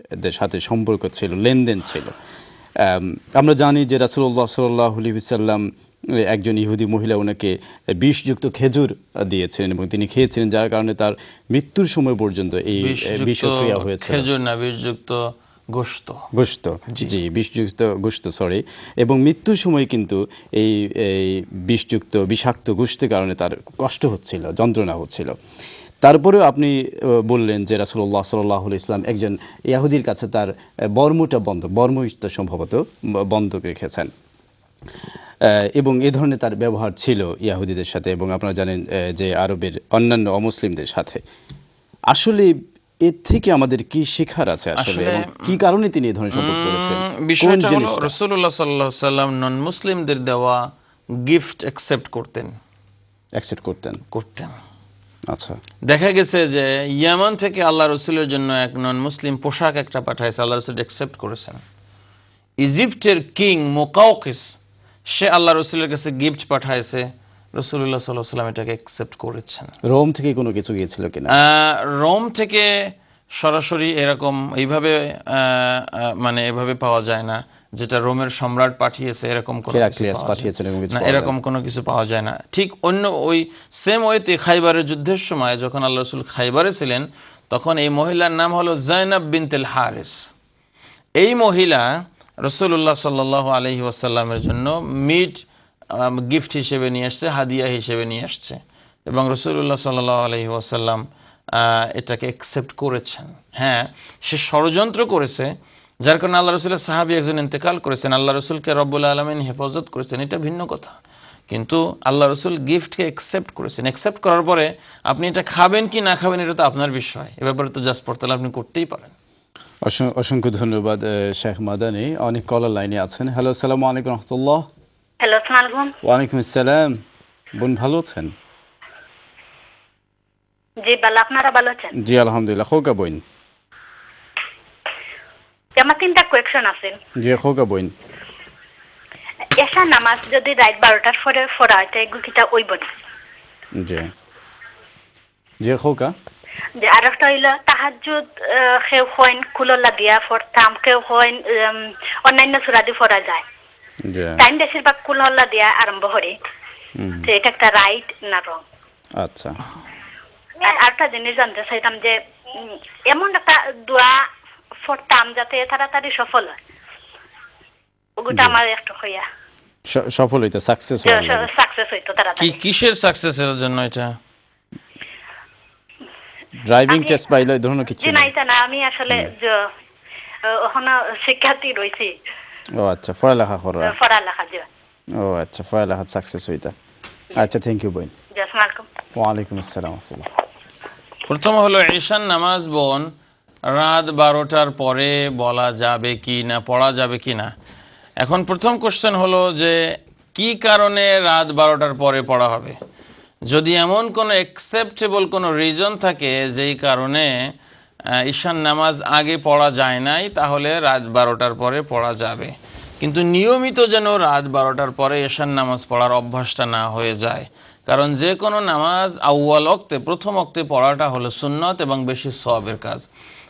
ইয়াহুদিদের সাথে সম্পর্ক ছিল, লেনদেন ছিল। আমরা জানি যে রাসূলুল্লাহ সাল্লাল্লাহু আলাইহি ওয়াসাল্লাম একজন ইহুদি মহিলা ওনাকে বিষযুক্ত খেজুর দিয়েছিলেন এবং তিনি খেয়েছিলেন, যার কারণে তার মৃত্যুর সময় পর্যন্ত এই বিষক্রিয়া হয়েছিল। খেজুর না, বিষযুক্ত গোশত, জি বিষযুক্ত গোশত, সরি। এবং মৃত্যুর সময় কিন্তু এই বিষযুক্ত বিষাক্ত গোশতের কারণে তার কষ্ট হচ্ছিল, যন্ত্রণা হচ্ছিল। তারপরেও আপনি বললেন যে রাসূলুল্লাহ সাল্লাল্লাহু আলাইহি ওয়াসাল্লাম একজন ইহুদির কাছে তার বর্মটা সম্ভবত বন্ধক রেখেছেন, এবং এ ধরনের তার ব্যবহার ছিল ইহুদিদের সাথে, এবং আপনারা জানেন যে আরবের অন্যান্য অমুসলিমদের সাথে। আসলে এর থেকে আমাদের কি শেখার আছে আসলে, এবং কি কারণে তিনি এই ধরনের সম্পর্ক করেছেন? বিষয়টা হলো রাসূলুল্লাহ সাল্লাল্লাহু আলাইহি ওয়াসাল্লাম নন মুসলিমদের দেওয়া গিফট অ্যাকসেপ্ট করতেন। আচ্ছা, দেখা গেছে যে ইয়ামান থেকে আল্লাহ রসুলের জন্য এক নন মুসলিম পোশাক একটা পাঠাইছে, আল্লাহ রসুল অ্যাকসেপ্ট করেছেন। ইজিপ্টের কিং মুকাওকিস, সে আল্লাহ রসুলের কাছে গিফট পাঠাইছে, রাসূলুল্লাহ সাল্লাল্লাহু আলাইহি ওয়াসাল্লাম এটাকে অ্যাকসেপ্ট করেছেন। রোম থেকে কোনো কিছু গিয়েছিল কিনা? রোম থেকে সরাসরি এরকম এইভাবে মানে এভাবে পাওয়া যায় না, যেটা রোমের সম্রাট পাঠিয়েছে এরকম কোনো এরকম কোনো কিছু পাওয়া যায় না। ঠিক অন্য ওই সেম ওয়েতে খাইবারের যুদ্ধের সময় যখন আল্লাহ রসুল খাইবারে ছিলেন, তখন এই মহিলার নাম হলো যায়নাব বিনতুল হারিস। এই মহিলা রাসূলুল্লাহ সাল্লাল্লাহু আলাইহি ওয়াসাল্লামের জন্য মিট গিফট হিসেবে নিয়ে আসছে, হাদিয়া হিসেবে নিয়ে আসছে, এবং রাসূলুল্লাহ সাল্লাল্লাহু আলাইহি ওয়াসাল্লাম এটাকে অ্যাকসেপ্ট করেছেন। হ্যাঁ, সে ষড়যন্ত্র করেছে, যার কারণে আল্লাহ রসুলের সাহাবী একজন ইন্তেকাল করেছেন, আল্লাহ রসুলকে রব্বুল আলামিন হেফাজত করেছেন, এটা ভিন্ন কথা। কিন্তু আল্লাহ রসুল গিফটকে অ্যাকসেপ্ট করেছেন। অ্যাকসেপ্ট করার পরে আপনি এটা খাবেন কি না খাবেন এটা তো আপনার বিষয়, এ ব্যাপারে তো জাজ পড়তাল আপনি করতেই পারেন। অসংখ্য ধন্যবাদ শেখ মাদানী। অনেক কলার লাইনে আছেন। হ্যালো, আসসালামু আলাইকুম রাহমাতুল্লাহ। হ্যালো, আসসালামু আলাইকুম। ওয়ালাইকুম আসসালাম। বোন ভালো আছেন? জি ভালো, আপনারা ভালো আছেন? জি আলহামদুলিল্লাহ। খোকা বোন, আমার 3টা কোয়েকশন আছে। জি খোকা বোন, এশা নামাজ যদি রাত 12টার পরে পড়া হয় তাই গুকিটা ওইব না? জি জি খোকা। যে আরেকটা হইলো তাহাজ্জুদ, কেউ হইন কুলল্লা দিয়া পড়তাম, কেউ হইন অন্যান্য সূরা দিয়ে পড়া যায়, জি টাইম বেশিরভাগ কুলল্লা দিয়া আরম্ভ করি, তো এটা একটা রাইট না রং? আচ্ছা। আর আরেকটা জিনিস জানতে চাইতাম যে এমন একটা দোয়া পড়তাম যাতে তাড়াতাড়ি সফল হয়, ওটা আমার একটু হইয়া সফল হইতে সাকসেস হইতো তাড়াতাড়ি। কিসের সাকসেসের জন্য এটা? ড্রাইভিং টেস্ট পাইলে এই ধরনের কিছু না? এটা না, আমি আসলে ওখানে শিক্ষার্থী রয়েছি। ও আচ্ছা, পড়ালেখা করো? পড়ালেখা জি। ও আচ্ছা, পড়ালেখা সাকসেস হইতা। আচ্ছা, থ্যাংক ইউ বোন। আসসালামু আলাইকুম। ওয়ালাইকুম আসসালাম। প্রথম হলো ঈশান নামাজ বোন রাত 12টার পরে বলা যাবে কি না, পড়া যাবে কি না। এখন প্রথম কোশ্চেন হলো যে কি কারণে রাত 12টার পরে পড়া হবে। যদি এমন কোনো অ্যাকসেপ্টেবল কোনো রিজন থাকে যেই কারণে ঈশান নামাজ আগে পড়া যায় নাই, তাহলে রাত 12টার পরে পড়া যাবে। কিন্তু নিয়মিত যেন রাত 12টার পরে ঈশান নামাজ পড়ার অভ্যাসটা না হয়ে যায়, কারণ যে কোনো নামাজ আউয়াল ওয়াক্তে, প্রথম ওয়াক্তে পড়াটা হলো সুন্নত এবং বেশি সওয়াবের কাজ।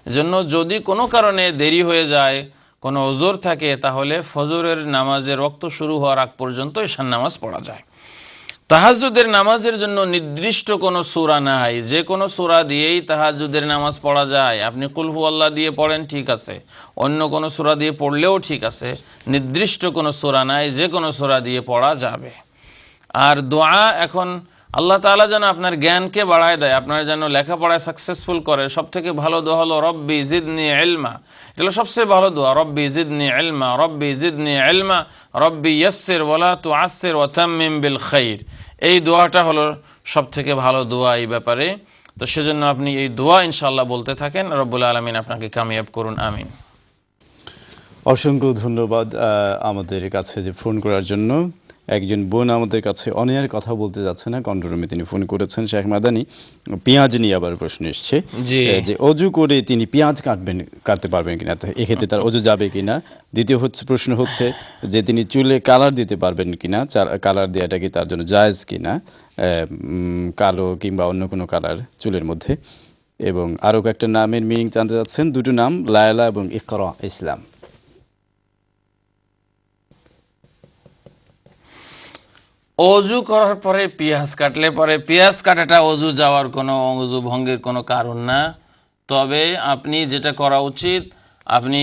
এজন্য যদি কোনো কারণে দেরি হয়ে যায়, কোনো ওজর থাকে, তাহলে ফজরের নামাজের ওয়াক্ত শুরু হওয়ার আগ পর্যন্ত ঈশান নামাজ পড়া যায়। তাহাজ্জুদের নামাজের জন্য নির্দিষ্ট কোনো সূরা নাই, যে কোনো সূরা দিয়েই তাহাজ্জুদের নামাজ পড়া যায়। আপনি কুল হুয়াল্লাহ দিয়ে পড়েন, ঠিক আছে, অন্য কোনো সূরা দিয়ে পড়লেও ঠিক আছে, নির্দিষ্ট কোনো সূরা নাই, যে কোনো সূরা দিয়ে পড়া যাবে। আর দোয়া, এখন আল্লাহ তাআলা যেন আপনার জ্ঞানকে বাড়ায় দেয়, আপনার যেন লেখাপড়ায় সাকসেসফুল করে। সবথেকে ভালো দোয়া হলো রব্বি জিদনি ইলমা, এটা সবচেয়ে ভালো দোয়া। রব্বি জিদনি ইলমা, রব্বি জিদনি ইলমা, রব্বি ইয়াসসির ওয়ালা তুআসসির ওয়া তাম্মিম বিল খাইর। এই দোয়াটা হলো সবথেকে ভালো দোয়া এই ব্যাপারে। তো সেজন্য আপনি এই দোয়া ইনশাআল্লাহ বলতে থাকেন। রব্বুল আলামিন আপনাকে কামিয়াব করুন, আমিন। অসংখ্য ধন্যবাদ আমাদের কাছে যে ফোন করার জন্য। একজন বোন আমাদের কাছে অনেক কথা বলতে যাচ্ছে না, কন্ট্রোল তিনি ফোন করেছেন। শেখ মাদানী, পেঁয়াজ নিয়ে আবার প্রশ্ন এসছে যে অজু করে তিনি পেঁয়াজ কাটতে পারবেন কিনা, এক্ষেত্রে তার অজু যাবে কিনা। দ্বিতীয় প্রশ্ন হচ্ছে যে তিনি চুলে কালার দিতে পারবেন কিনা, কালার দেওয়াটা কি তার জন্য জায়েজ কিনা, কালো কিংবা অন্য কোনো কালার চুলের মধ্যে। এবং আরও কয়েকটা নামের মিনিং জানতে চাচ্ছেন, দুটো নাম লায়লা এবং ইকরা ইসলাম। অজু করার পরে পেঁয়াজ কাটলে পরে পেঁয়াজ কাটাটা অজু যাওয়ার কোনো অজু ভঙ্গের কোনো কারণ না। তবে আপনি যেটা করা উচিত, আপনি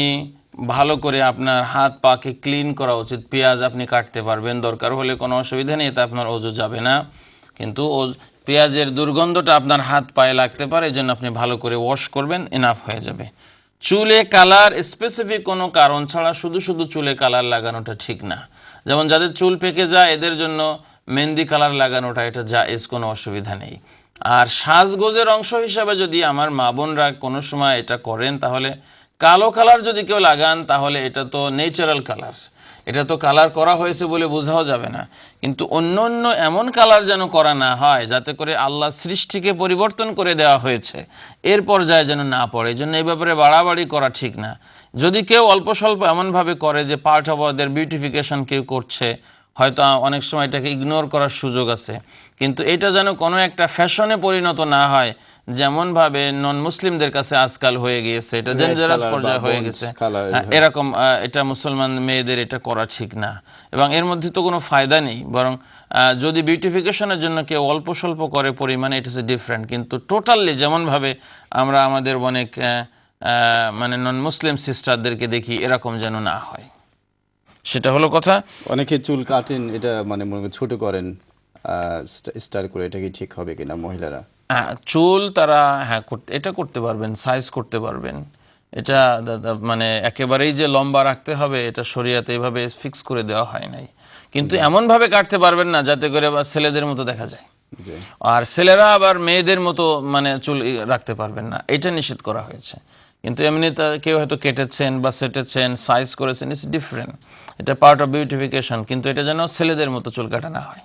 ভালো করে আপনার হাত পাকে ক্লিন করা উচিত। পেঁয়াজ আপনি কাটতে পারবেন, দরকার হলে কোনো অসুবিধা নেই, এতে আপনার অজু যাবে না। কিন্তু পেঁয়াজের দুর্গন্ধটা আপনার হাত পায়ে লাগতে পারে, এই জন্য আপনি ভালো করে ওয়াশ করবেন, এনাফ হয়ে যাবে। চুলে কালার স্পেসিফিক কোনো কারণ ছাড়া শুধু শুধু চুলে কালার লাগানোটা ঠিক না। যেমন যাদের চুল পেকে যায় এদের জন্য মেহেন্দি কালার লাগানোটা এটা জায়েজ, কোনো অসুবিধা নেই। আর সাজগোজের অংশ হিসাবে যদি আমার মা বোনরা কোনো সময় এটা করেন, তাহলে কালো কালার যদি কেউ লাগান তাহলে এটা তো ন্যাচারাল কালার, এটা তো কালার করা হয়েছে বলে বোঝাও যাবে না। কিন্তু অন্য অন্য এমন কালার যেন করা না হয় যাতে করে আল্লাহ সৃষ্টিকে পরিবর্তন করে দেওয়া হয়েছে এর পর্যায়ে যেন না পড়ে। এই জন্য এই ব্যাপারে বাড়াবাড়ি করা ঠিক না। যদি কেউ অল্প স্বল্প এমনভাবে করে যে পার্ট অফ ওদের বিউটিফিকেশন কেউ করছে, হয়তো অনেক সময় এটাকে ইগনোর করার সুযোগ আছে, কিন্তু এটা যেন কোনো একটা ফ্যাশনে পরিণত না হয়, যেমনভাবে নন মুসলিমদের কাছে আজকাল হয়ে গিয়েছে, এটা ডেঞ্জারাস পর্যায়ে হয়ে গেছে। এরকম এটা মুসলমান মেয়েদের এটা করা ঠিক না, এবং এর মধ্যে তো কোনো ফায়দা নেই। বরং যদি বিউটিফিকেশনের জন্য কেউ অল্প স্বল্প করে পরিমাণে, এটা ইজ ডিফারেন্ট। কিন্তু টোটালি যেমনভাবে আমরা আমাদের অনেক মানে নন মুসলিম সিস্টারদেরকে দেখি, এরকম যেন না হয়, সেটা হলো কথা। অনেকে চুল কাটেন, এটা মানে মনে করেন ছোট করেন স্টাইল করে, এটা কি ঠিক হবে কিনা মহিলারা? চুল তারা এটা করতে পারবেন, সাইজ করতে পারবেন। এটা মানে একেবারেই যে লম্বা রাখতে হবে এটা শরীয়তে এভাবে ফিক্স করে দেওয়া হয় নাই। কিন্তু এমনভাবে কাটতে পারবেন না যাতে করে ছেলেদের মতো দেখা যায়, আর ছেলেরা আবার মেয়েদের মতো মানে চুল রাখতে পারবেন না, এটা নিষেধ করা হয়েছে। কিন্তু এমনি কেউ হয়তো কেটেছেন বা সেটেছেন, সাইজ করেছেন, ইটস ডিফারেন্ট, এটা পার্ট অফ বিউটিফিকেশন। কিন্তু এটা যেন ছেলেদের মতো চুল কাটা না হয়।